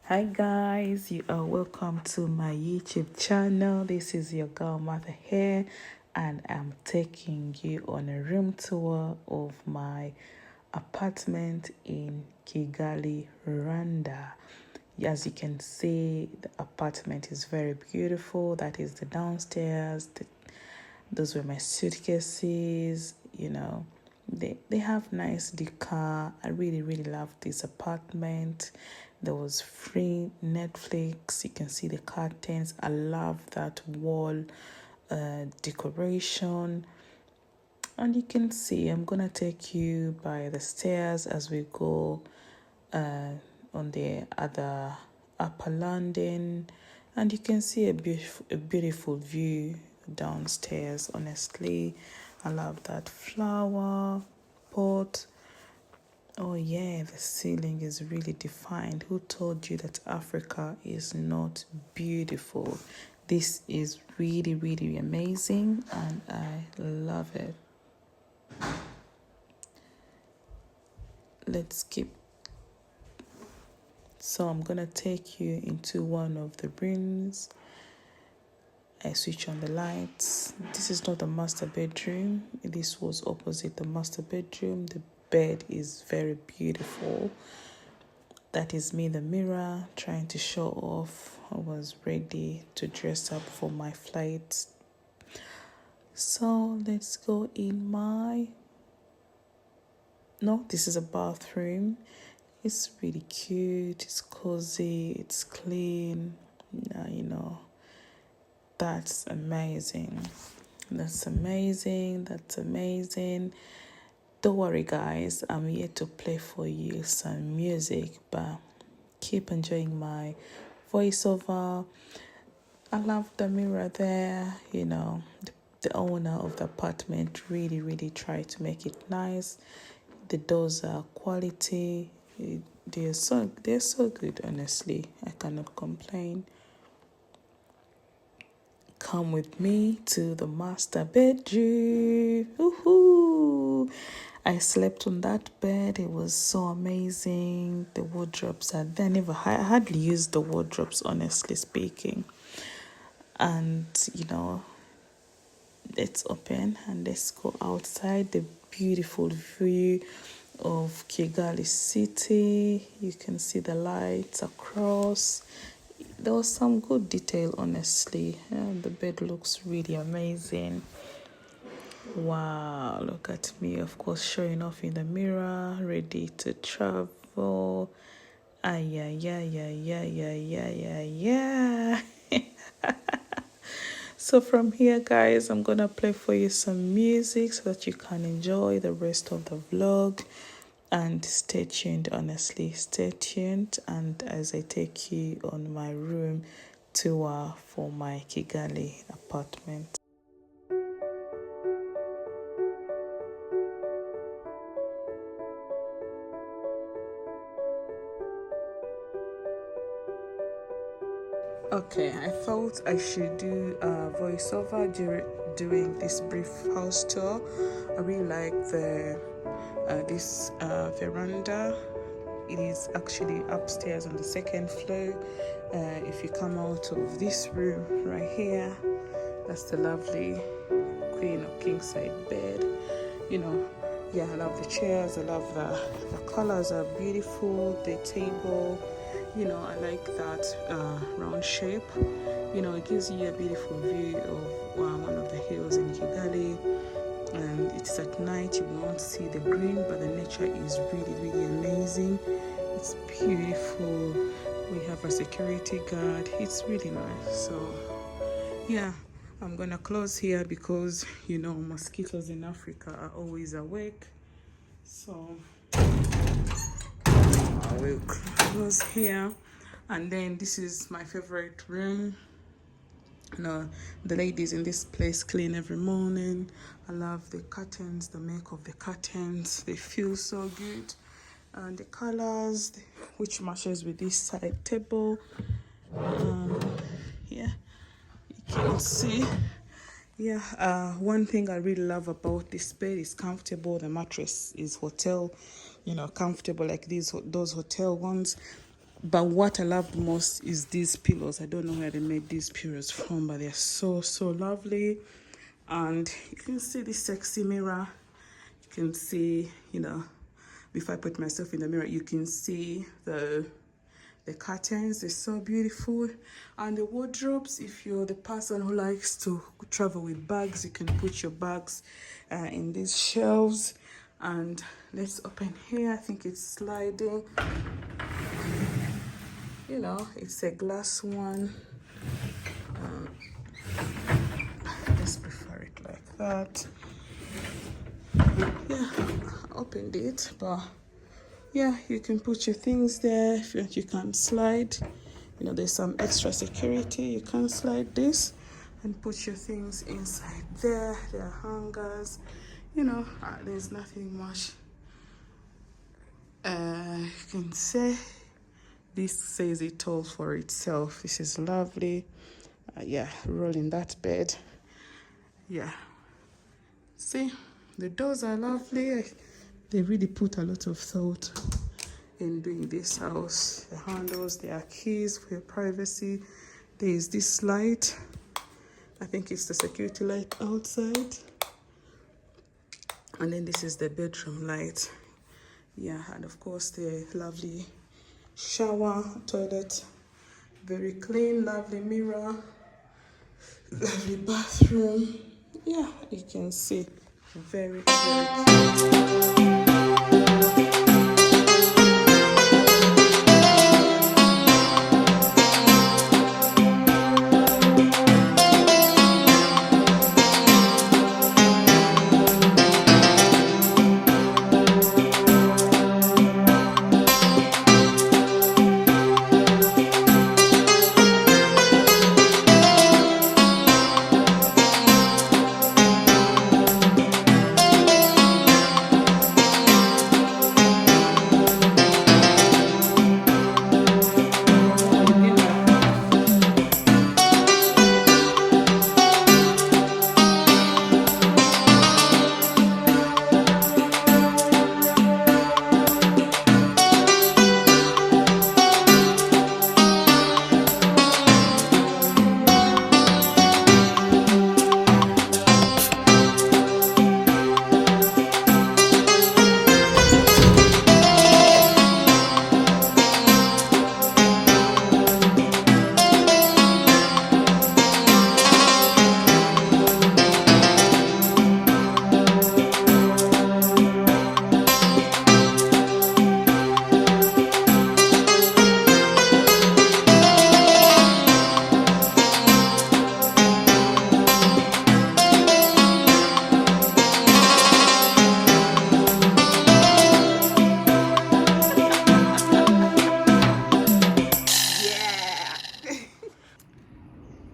Hi guys, you are welcome to my YouTube channel. This is your girl Mother here, and I'm taking you on a room tour of my apartment in Kigali, Rwanda. As you can see, the apartment is very beautiful. That is the downstairs. Those were my suitcases, They have nice decor. I really love this apartment. There was free Netflix. You can see the curtains. I love that wall decoration. And you can see I'm gonna take you by the stairs as we go on the other upper landing, and you can see a beautiful view downstairs. Honestly, I love that flower pot. Oh yeah, the ceiling is really defined. Who told you that Africa is not beautiful? This is really amazing, and I love it. Let's keep. So I'm gonna take you into one of the rooms. I switch on the lights. This is not the master bedroom. This was opposite the master bedroom. The bed is very beautiful. That is me in the mirror trying to show off. I was ready to dress up for my flight. So let's go in my... No, this is a bathroom. It's really cute. It's cozy. It's clean. That's amazing. That's amazing. Don't worry, guys. I'm here to play for you some music, but keep enjoying my voiceover. I love the mirror there. The owner of the apartment really tried to make it nice. The doors are quality. They're so good. Honestly, I cannot complain. Come with me to the master bedroom. Woohoo! I slept on that bed. It was so amazing. The wardrobes are there. I hardly used the wardrobes, honestly speaking. And let's open and let's go outside. The beautiful view of Kigali city. You can see the lights across. There was some good detail, honestly. The bed looks really amazing. Wow, look at me, of course, showing off in the mirror, ready to travel. Yeah. So from here, guys, I'm gonna play for you some music so that you can enjoy the rest of the vlog. And stay tuned, honestly, stay tuned. And as I take you on my room tour for my Kigali apartment. Okay, I thought I should do a voiceover during this brief house tour. I really like this veranda. It is actually upstairs on the second floor. If you come out of this room right here, that's the lovely queen or king side bed. I love the chairs. I love the colors are beautiful. The table, I like that round shape. It gives you a beautiful view of one of the hills in Kigali. And it's at night, you won't see the green, but the nature is really amazing. It's beautiful. We have a security guard. It's really nice. So yeah, I'm gonna close here because mosquitoes in Africa are always awake. So I will close here. And then this is my favorite room. The ladies in this place clean every morning. I love the curtains, the make of the curtains. They feel so good. And the colors, which matches with this side table. Yeah, you can see. One thing I really love about this bed is comfortable. The mattress is hotel, comfortable like those hotel ones. But what I love the most is these pillows. I don't know where they made these pillows from, but they're so lovely. And you can see this sexy mirror. You can see, you know, before I put myself in the mirror, you can see the curtains. They're so beautiful. And the wardrobes, if you're the person who likes to travel with bags, you can put your bags in these shelves. And let's open here. I think it's sliding. You know, it's a glass one. Just prefer it like that. Yeah, I opened it, but yeah, you can put your things there. If you can slide, you know, there's some extra security. You can slide this and put your things inside there. There are hangers, you know, there's nothing much. You can say this says it all for itself. This is lovely. Yeah, rolling that bed. Yeah, see, the doors are lovely. They really put a lot of thought in doing this house. The handles, there are keys for your privacy. There is this light. I think it's the security light outside. And then this is the bedroom light. Yeah, and of course the lovely shower, toilet, very clean, lovely mirror, lovely bathroom. Yeah, you can see, very cute.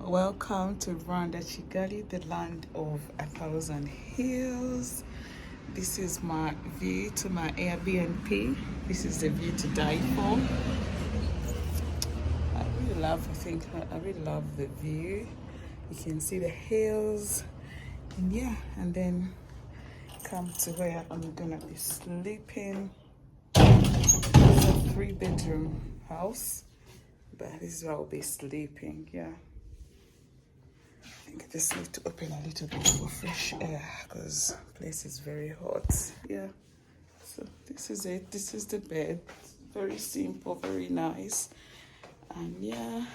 Welcome to Rwanda, Kigali, the land of 1,000 hills. This is my view to my Airbnb. This is the view to die for. I really love the view. You can see the hills. And yeah, and then come to where I'm gonna be sleeping. It's a 3-bedroom house, but this is where I'll be sleeping. Yeah, I think I just need to open a little bit for fresh air because the place is very hot. Yeah, so this is it. This is the bed. Very simple, very nice. And yeah.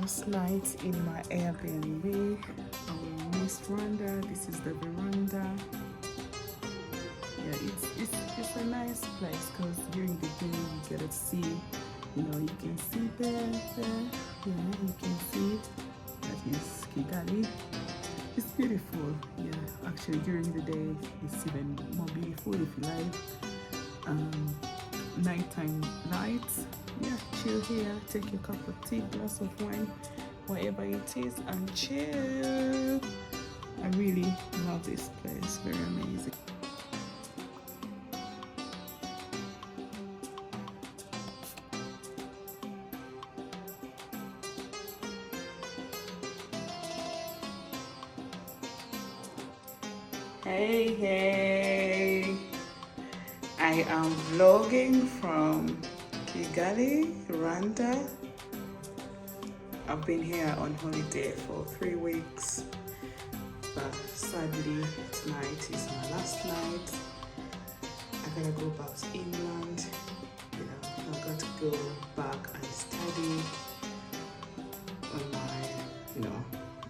last night in my Airbnb. Miss Rwanda. This is the veranda. Yeah, it's a nice place because during the day you get to see, you can see there, you can see that is Kigali. It's beautiful. Yeah, actually during the day it's even more beautiful if you like. Nighttime lights. Yeah, chill here, take your cup of tea, glass of wine, whatever it is, and chill. I really love this place, very amazing. Hey, I am vlogging from Kigali, Rwanda. I've been here on holiday for 3 weeks, but sadly tonight is my last night. I gotta go back to England. I've got to go back and study on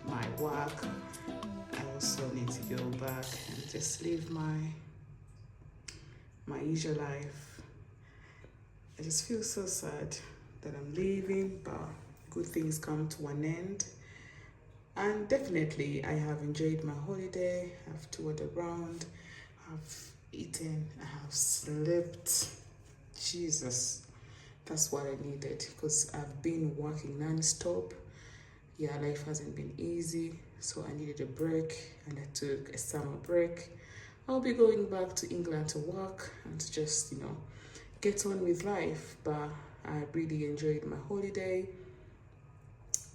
my work. I also need to go back and just live my usual life. I just feel so sad that I'm leaving, but good things come to an end. And definitely I have enjoyed my holiday. I've toured around, I've eaten, I have slept. Jesus, that's what I needed, because I've been working non-stop. Yeah, life hasn't been easy, so I needed a break, and I took a summer break. I'll be going back to England to work and to just, get on with life. But I really enjoyed my holiday.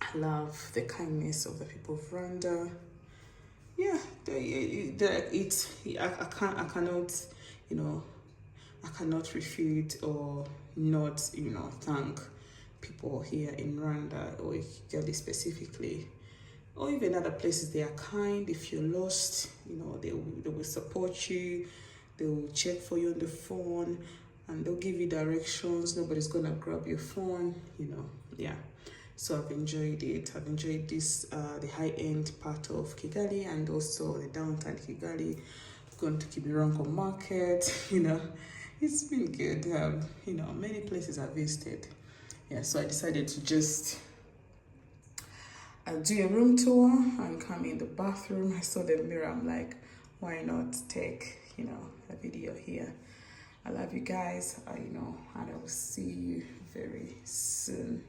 I love the kindness of the people of Rwanda. Yeah, I cannot refute or not, thank people here in Rwanda or Kigali specifically, or even other places. They are kind. If you're lost, they will support you. They will check for you on the phone, and they'll give you directions. Nobody's gonna grab your phone, yeah. So I've enjoyed it. I've enjoyed this, the high-end part of Kigali, and also the downtown Kigali. I've gone to Kibironko Market, It's been good. Many places I've visited. Yeah, so I decided to just do a room tour and come in the bathroom. I saw the mirror. I'm like, why not take, a video here? I love you guys, and I will see you very soon.